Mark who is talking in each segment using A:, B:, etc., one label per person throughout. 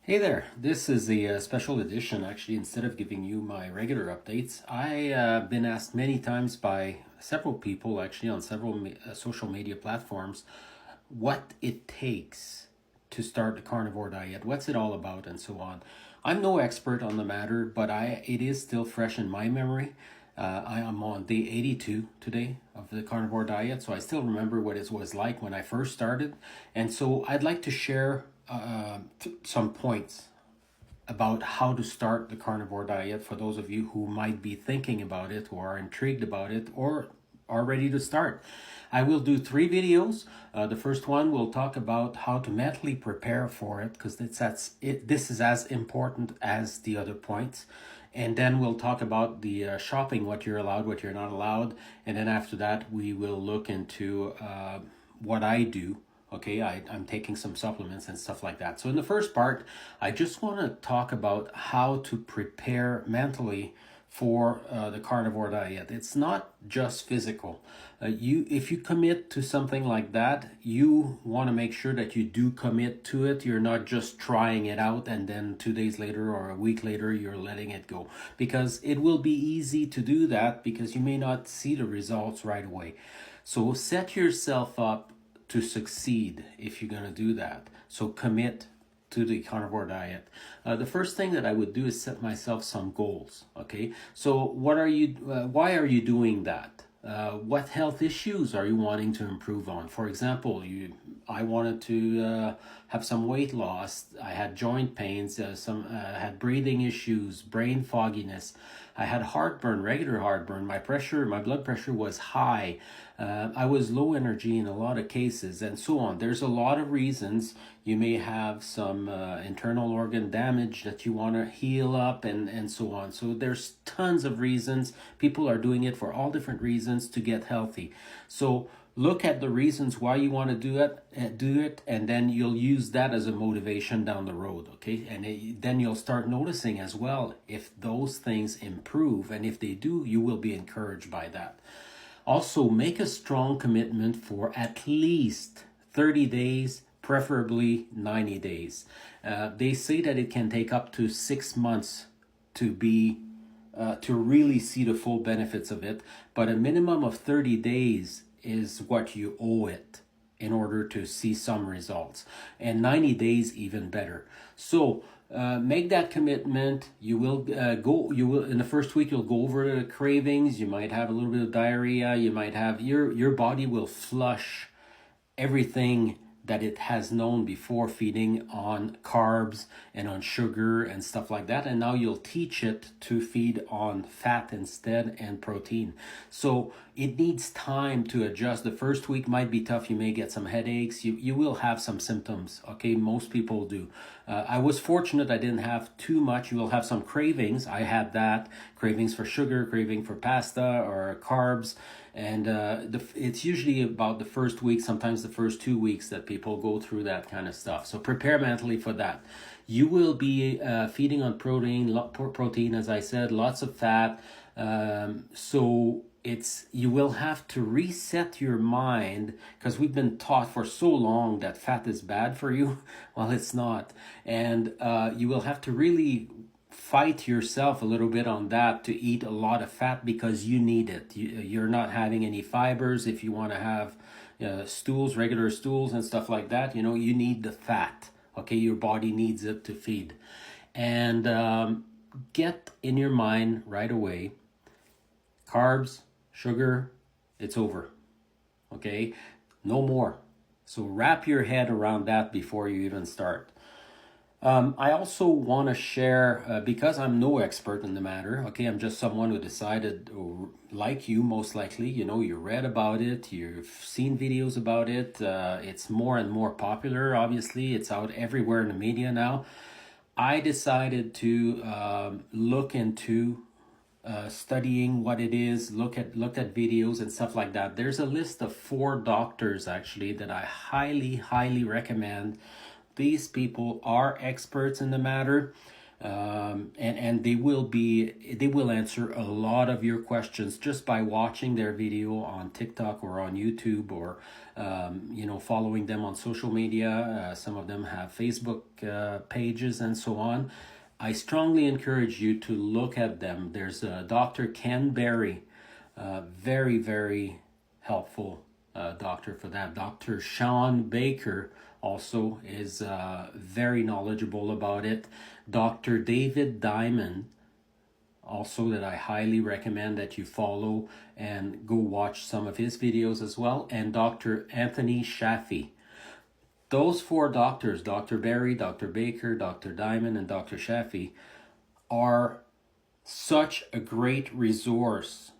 A: Hey there, this is a special edition. Actually, instead of giving you my regular updates, I've been asked many times by several people, actually on several social media platforms, what it takes to start the carnivore diet, what's it all about, and so on. I'm no expert on the matter, but it is still fresh in my memory. I am on day 82 today of the carnivore diet, so I still remember what it was like when I first started. And so I'd like to share some points about how to start the carnivore diet for those of you who might be thinking about it, who are intrigued about it, or are ready to start. I will do 3 videos. The first one will talk about how to mentally prepare for it, because this is as important as the other points. And then we'll talk about the shopping, what you're allowed, what you're not allowed. And then after that, we will look into what I do. Okay, I'm taking some supplements and stuff like that. So in the first part, I just want to talk about how to prepare mentally for the carnivore diet. It's not just physical. If you commit to something like that, you want to make sure that you do commit to it. You're not just trying it out and then 2 days later or a week later you're letting it go, because it will be easy to do that because you may not see the results right away. So set yourself up to succeed if you're going to do that. So commit to the carnivore diet. The first thing that I would do is set myself some goals. Okay, so why are you doing that? What health issues are you wanting to improve on? For example, I wanted to have some weight loss. I had joint pains, had breathing issues, brain fogginess. I had heartburn, regular heartburn. My blood pressure was high. I was low energy in a lot of cases, and so on. There's a lot of reasons. You may have some internal organ damage that you want to heal up, and so on. So there's tons of reasons. People are doing it for all different reasons to get healthy. So look at the reasons why you want to do it, and then you'll use that as a motivation down the road. Okay, and then you'll start noticing as well if those things improve, and if they do, you will be encouraged by that. Also, make a strong commitment for at least 30 days, preferably 90 days. They say that it can take up to 6 months to really see the full benefits of it, but a minimum of 30 days is what you owe it in order to see some results, and 90 days even better. So make that commitment. You will in the first week, you'll go over the cravings. You might have a little bit of diarrhea. You might have your body will flush everything that it has known before, feeding on carbs and on sugar and stuff like that. And now you'll teach it to feed on fat instead and protein. So it needs time to adjust. The first week might be tough. You may get some headaches. You will have some symptoms. Okay, most people do. I was fortunate I didn't have too much. You will have some cravings. I had that. Cravings for sugar, craving for pasta or carbs. And it's usually about the first week, sometimes the first 2 weeks, that people go through that kind of stuff. So prepare mentally for that. You will be feeding on protein, as I said, lots of fat. So you will have to reset your mind, because we've been taught for so long that fat is bad for you. Well, it's not. And you will have to really fight yourself a little bit on that to eat a lot of fat, because you need it. You're not having any fibers. If you want to have regular stools and stuff like that, you need the fat. Okay, your body needs it to feed. And get in your mind right away, carbs, sugar, it's over. Okay, no more. So wrap your head around that before you even start. I also want to share, because I'm no expert in the matter, okay, I'm just someone who decided, like you most likely, you read about it, you've seen videos about it, it's more and more popular, obviously, it's out everywhere in the media now. I decided to look into studying what it is, looked at videos and stuff like that. There's a list of 4 doctors, actually, that I highly, highly recommend. These people are experts in the matter. And they will answer a lot of your questions just by watching their video on TikTok or on YouTube, or following them on social media. Some of them have Facebook pages and so on. I strongly encourage you to look at them. There's Dr. Ken Berry, very, very helpful doctor for that. Dr. Sean Baker also is very knowledgeable about it. Dr. David Diamond, also, that I highly recommend that you follow and go watch some of his videos as well. And Dr. Anthony Shafi. Those four doctors, Dr. Berry, Dr. Baker, Dr. Diamond, and Dr. Shafi, are such a great resource,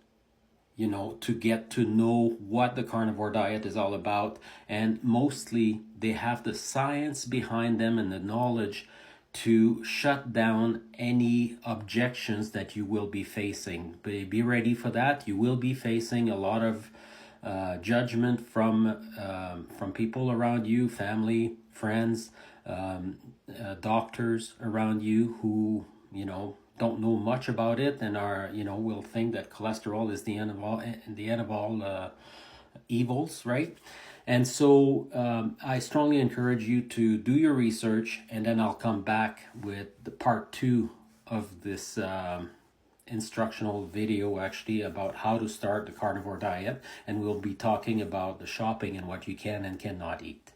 A: to get to know what the carnivore diet is all about. And mostly they have the science behind them and the knowledge to shut down any objections that you will be facing. Be ready for that. You will be facing a lot of judgment from people around you, family, friends, doctors around you who don't know much about it and are will think that cholesterol is the end of all evils, right? And so I strongly encourage you to do your research, and then I'll come back with the part 2 of this instructional video, actually, about how to start the carnivore diet, and we'll be talking about the shopping and what you can and cannot eat.